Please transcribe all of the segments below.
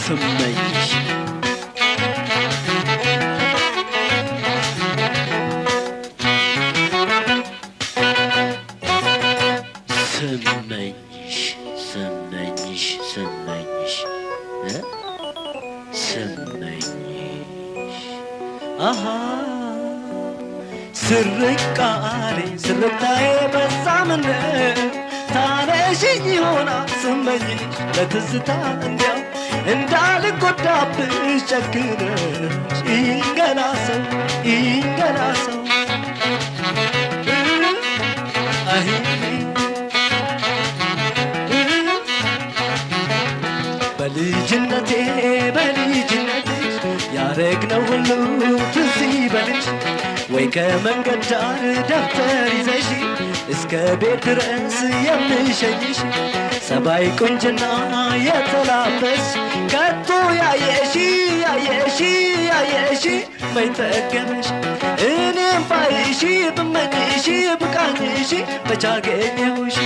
ስመኝሽ ስመኝሽ ስመኝሽ ስመኝሽ ስመኝሽ አሃ ስርቃሬ ስርታዬ በዛምን ታነሽኝ ሆና ስመኝሽ ለትዝታ እንዲያው እንዳልጎዳብሽ ጨክነሽ ይንገላሰው ይንገላሰው አይ በልጅነቴ ያረግነው ሁሉ ትዝ ይበልሽ ወይ ከመንገድ ዳር ደብተር ይዘሽ እስከ ቤት ድረስ የምሸኝሽ ሰባይ ቁንጅና የተላበስ ከቶ ያየሽ መይጠገበሽ እኔም ባይሽ ብመኝሽ ብቃኝሽ በቻገኘሁሽ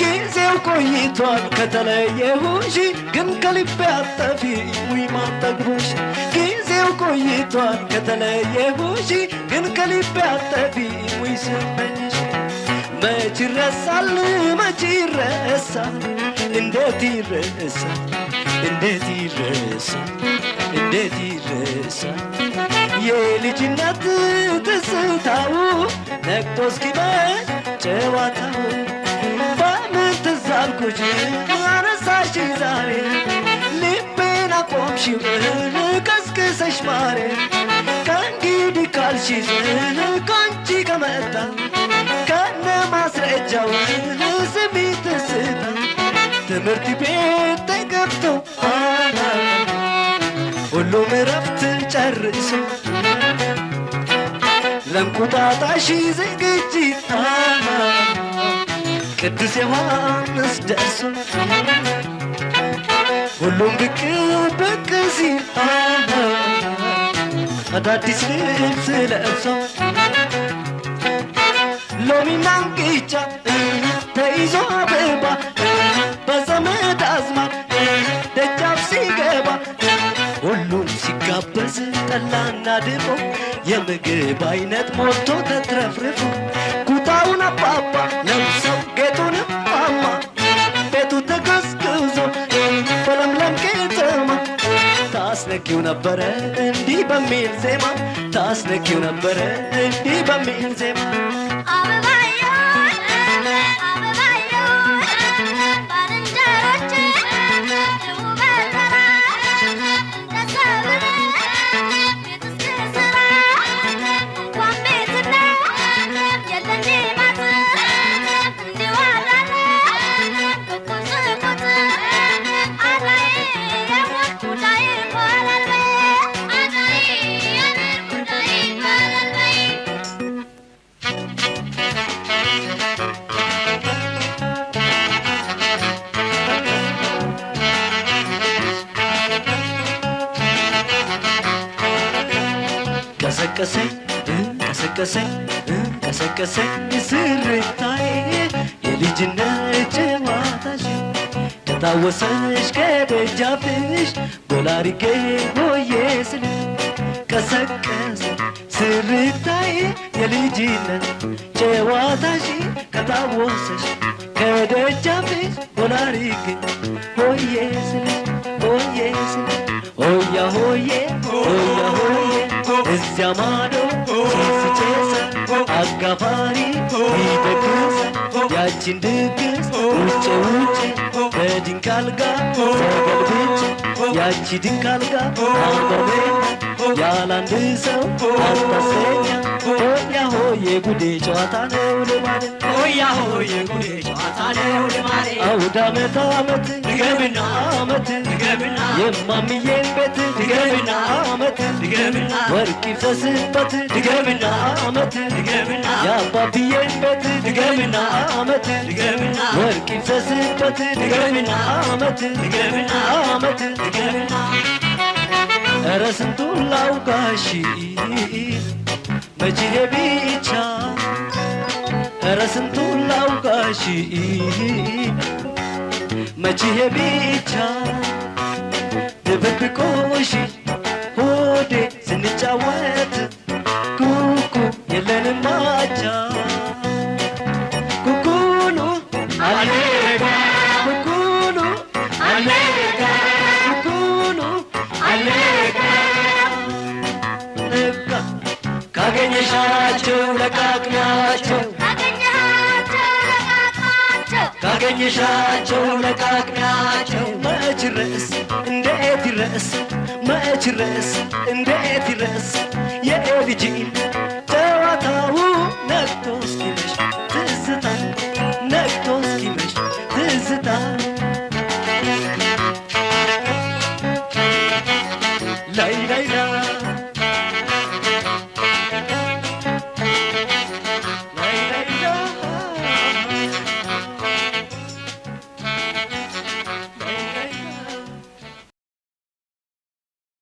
ጊዜው ቆይቷል ከተለየሁሽ ግን ከልቤ አጠፊ ወይ ማጠግቦሽ ጊዜው ቆይቷል ከተለየሁሽ ግን ከልቤ አጠፊ ወይ ስመኝሽ መች ይረሳል መች ይረሳል እንዴት ይረሳል እንዴት ይረሳል እንዴት ይረሳል የልጅነት ትዝታው ነቅቶ እስኪመሽ ጨዋታው በምን ትዝ አልኩሽ አነሳሽኝ ዛሬ ልቤን አቆምሽው ቀስቅሰሽ ማሬ ከእንግዲህ ካልሽኝ ከአንቺ ከመጣ ከነ ማስረጃው ስሚ ትዝታ ትምህርት ቤት ተገብቶ ሁሉም እረፍት ጨርሶ ለእንቁጣጣሽ ዝግጅት ቅዱስ ዮሐንስ ደርሶ ሁሉም ብቅ ሲል አዳዲስ ልብስ ለብሶ ሎሚና እንቅጫ ተይዞ አበባ በዘመድ አዝማድ ደጃፍ ሲገባ ሁሉም ሲጋበዝ ጠላና ድፎ የምግብ አይነት ሞልቶ ተትረፍርፎ ኩታውን አባባ ለብሰው ጌጡንም ማማ ቤቱ ተገዝግዞ በለምለም ከተማ ታስነኪው ነበረ እንዲህ በሚል ዜማ ታስነኪው ነበረ እንዲህ በሚል ዜማ ቀሰቀሰኝ ስርታዬ የልጅነት ጨዋታሽ ከታወሰሽ ከደጃፍሽ ጎላሪጌ ሆዬ ስል ቀሰቀሰ ስርታዬ የልጅነት ጨዋታሽ ከታወሰሽ ከደጃፍሽ ጎላሪጌ ሆዬ ስል ሆያ ሆዬ ሆያ ሆዬ እዚያ ማዶ ሲስጨሰ አጋፋሪ ይደግስ ያችን ድግስ ውጭ በድንቅ አልጋ ተገልብጬ ያቺ ድንቅ አልጋ አንበርቤ ያላንድ ሰው አታሰኛ ሆያ ሆዬ ጉዴ ጨዋታ ነው ልማድ ሆያ ሆዬ ጉዴ ጨዋታ ነው ልማድ አውደ ዓመት ዓመት ድገምና ዓመት ድገምና የማምዬን ቤት ድገምና ዓመት ድገምና ወርቅ ይፍሰስበት ድገምና ዓመት ድገምና የአባብዬን ቤት ድገምና ዓመት ድገምና ወርቅ ይፍሰስበት ድገምና ዓመት ድገምና ዓመት ድገምና ኧረ ስንቱን ላውጋሽ መቼ ብቻ ኧረ ስንቱን ላውጋሽ መቼ ብቻ ድብብቆሽ ሆዴ ስንጫወት ኩኩ የለንም አቻ ኩኩኑ አሌጋ ኩኩኑ አሌጋ ኩኩኑ አሌጋ ካገኘሻቸው ለቃቅሚያቸው ካገኘሻቸው ለቃቅሚያቸው መች ረስ እንዴት ይረስ መች ረስ እንዴት ይረስ የልጅ